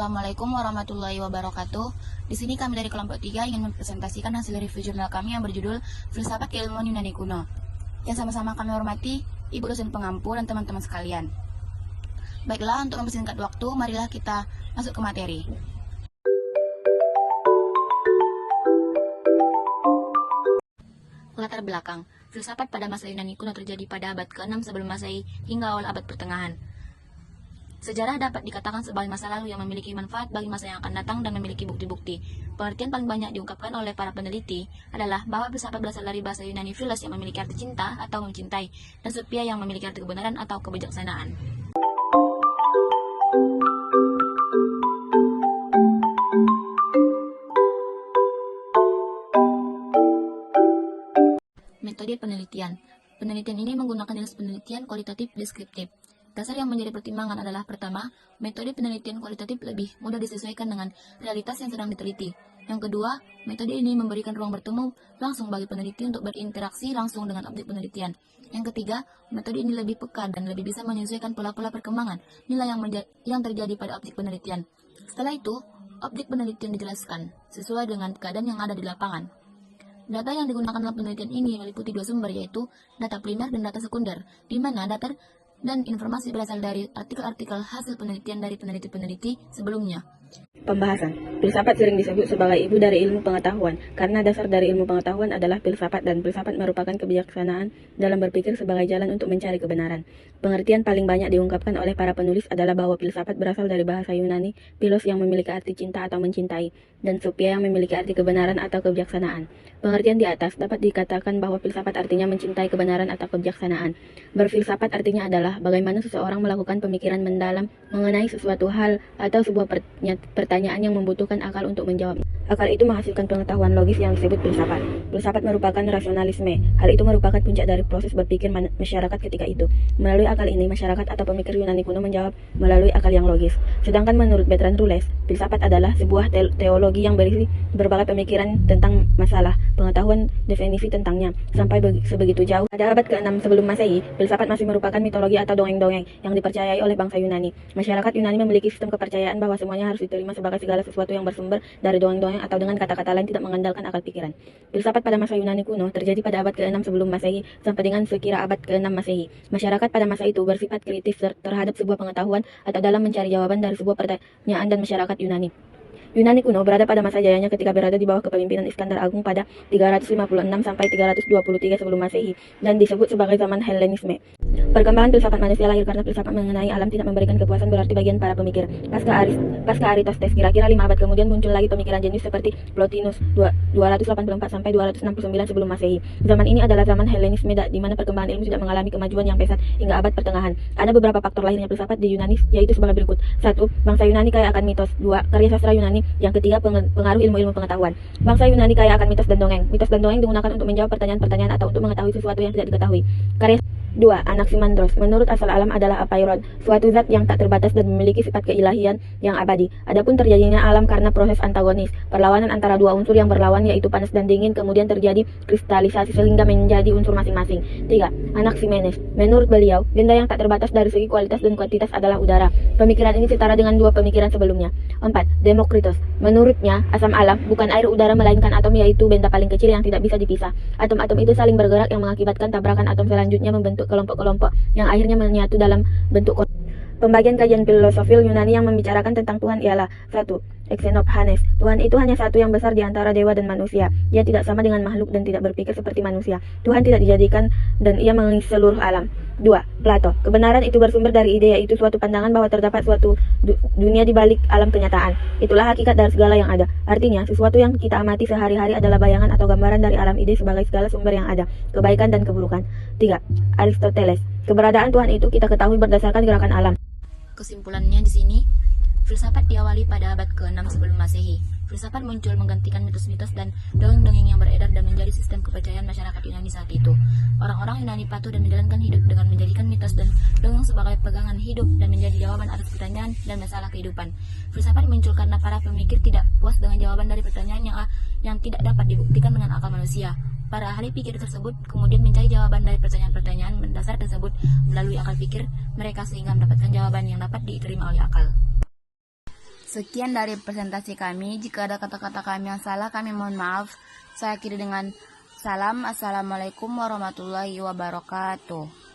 Assalamualaikum warahmatullahi wabarakatuh. Di sini kami dari kelompok 3 ingin mempresentasikan hasil review jurnal kami yang berjudul Filsafat Keilmuan Yunani Kuno. Yang sama-sama kami hormati Ibu dosen pengampu dan teman-teman sekalian. Baiklah, untuk mempersingkat waktu, marilah kita masuk ke materi. Latar belakang, filsafat pada masa Yunani kuno terjadi pada abad ke-6 sebelum Masehi hingga awal abad pertengahan. Sejarah dapat dikatakan sebagai masa lalu yang memiliki manfaat bagi masa yang akan datang dan memiliki bukti-bukti. Pengertian paling banyak diungkapkan oleh para peneliti adalah bahwa filsafat berasal dari bahasa Yunani philos yang memiliki arti cinta atau mencintai, dan sophia yang memiliki arti kebenaran atau kebijaksanaan. Metode penelitian. Penelitian ini menggunakan jenis penelitian kualitatif deskriptif. Dasar yang menjadi pertimbangan adalah pertama, metode penelitian kualitatif lebih mudah disesuaikan dengan realitas yang sedang diteliti. Yang kedua, metode ini memberikan ruang bertemu langsung bagi peneliti untuk berinteraksi langsung dengan objek penelitian. Yang ketiga, metode ini lebih peka dan lebih bisa menyesuaikan pola-pola perkembangan nilai yang terjadi pada objek penelitian. Setelah itu, objek penelitian dijelaskan sesuai dengan keadaan yang ada di lapangan. Data yang digunakan dalam penelitian ini meliputi dua sumber, yaitu data primer dan data sekunder, di mana data dan informasi berasal dari artikel-artikel hasil penelitian dari peneliti-peneliti sebelumnya. Pembahasan. Filsafat sering disebut sebagai ibu dari ilmu pengetahuan, karena dasar dari ilmu pengetahuan adalah filsafat, dan filsafat merupakan kebijaksanaan dalam berpikir sebagai jalan untuk mencari kebenaran. Pengertian paling banyak diungkapkan oleh para penulis adalah bahwa filsafat berasal dari bahasa Yunani, philos yang memiliki arti cinta atau mencintai, dan sophia yang memiliki arti kebenaran atau kebijaksanaan. Pengertian di atas dapat dikatakan bahwa filsafat artinya mencintai kebenaran atau kebijaksanaan. Berfilsafat artinya adalah bagaimana seseorang melakukan pemikiran mendalam mengenai sesuatu hal atau sebuah pertanyaan yang membutuhkan akal untuk menjawabnya. Akal itu menghasilkan pengetahuan logis yang disebut filsafat. Filsafat merupakan rasionalisme. Hal itu merupakan puncak dari proses berpikir masyarakat ketika itu. Melalui akal ini, masyarakat atau pemikir Yunani kuno menjawab melalui akal yang logis. Sedangkan menurut Bertrand Russell, filsafat adalah sebuah teologi yang berisi berbagai pemikiran tentang masalah, pengetahuan definisi tentangnya, sampai sebegitu jauh. Pada abad ke-6 sebelum Masehi, filsafat masih merupakan mitologi atau dongeng-dongeng yang dipercayai oleh bangsa Yunani. Masyarakat Yunani memiliki sistem kepercayaan bahwa semuanya harus diterima sebagai segala sesuatu yang bersumber dari dongeng-dongeng, atau dengan kata-kata lain tidak mengandalkan akal pikiran. Filsafat pada masa Yunani kuno terjadi pada abad ke-6 sebelum Masehi sampai dengan sekira abad ke-6 Masehi. Masyarakat pada masa itu bersifat kritis terhadap sebuah pengetahuan atau dalam mencari jawaban dari sebuah pertanyaan, dan masyarakat Yunani kuno berada pada masa jayanya ketika berada di bawah kepemimpinan Iskandar Agung pada 356 sampai 323 sebelum Masehi, dan disebut sebagai zaman Helenisme. Perkembangan filsafat manusia lahir karena filsafat mengenai alam tidak memberikan kepuasan berarti bagian para pemikir. Pasca Aristoteles, kira-kira 5 abad kemudian muncul lagi pemikiran jenius seperti Plotinus 284 sampai 269 sebelum Masehi. Zaman ini adalah zaman Helenisme, di mana perkembangan ilmu tidak mengalami kemajuan yang pesat hingga abad pertengahan. Ada beberapa faktor lahirnya filsafat di Yunani, yaitu sebagai berikut. 1. Bangsa Yunani kaya akan mitos. 2. Karya sastra Yunani. Yang ketiga, pengaruh ilmu-ilmu pengetahuan. Bangsa Yunani kaya akan mitos dan dongeng. Mitos dan dongeng digunakan untuk menjawab pertanyaan-pertanyaan atau untuk mengetahui sesuatu yang tidak diketahui. Karya 2. Anaximandros. Menurut asal alam adalah apeiron, suatu zat yang tak terbatas dan memiliki sifat keilahian yang abadi. Adapun terjadinya alam karena proses antagonis, perlawanan antara dua unsur yang berlawan, yaitu panas dan dingin, kemudian terjadi kristalisasi sehingga menjadi unsur masing-masing. 3. Anaximenes. Menurut beliau, benda yang tak terbatas dari segi kualitas dan kuantitas adalah udara. Pemikiran ini setara dengan dua pemikiran sebelumnya. 4. Demokritos. Menurutnya, asam alam bukan air udara melainkan atom, yaitu benda paling kecil yang tidak bisa dipisah. Atom-atom itu saling bergerak yang mengakibatkan tabrakan atom selanjutnya membentuk kelompok-kelompok yang akhirnya menyatu dalam bentuk. Pembagian kajian filosofi Yunani yang membicarakan tentang Tuhan ialah 1. Xenophanes. Tuhan itu hanya satu yang besar di antara dewa dan manusia. Dia tidak sama dengan makhluk dan tidak berpikir seperti manusia. Tuhan tidak dijadikan dan ia mengisi seluruh alam. 2. Plato. Kebenaran itu bersumber dari ide, yaitu suatu pandangan bahwa terdapat suatu dunia di balik alam kenyataan. Itulah hakikat dari segala yang ada. Artinya, sesuatu yang kita amati sehari-hari adalah bayangan atau gambaran dari alam ide sebagai segala sumber yang ada, kebaikan dan keburukan. 3. Aristoteles. Keberadaan Tuhan itu kita ketahui berdasarkan gerakan alam. Kesimpulannya di sini, filsafat diawali pada abad ke-6 sebelum Masehi. Filsafat muncul menggantikan mitos-mitos dan dongeng-dongeng yang beredar dan menjadi sistem kepercayaan masyarakat Yunani saat itu. Orang-orang Yunani patuh dan menjalankan hidup dengan menjadikan mitos dan dongeng sebagai pegangan hidup dan menjadi jawaban atas pertanyaan dan masalah kehidupan. Filsafat muncul karena para pemikir tidak puas dengan jawaban dari pertanyaan yang tidak dapat dibuktikan dengan akal manusia. Para ahli pikir tersebut kemudian mencari jawaban dari pertanyaan-pertanyaan mendasar tersebut melalui akal pikir mereka sehingga mendapatkan jawaban yang dapat diterima oleh akal. Sekian dari presentasi kami. Jika ada kata-kata kami yang salah, kami mohon maaf. Saya akhiri dengan salam. Assalamualaikum warahmatullahi wabarakatuh.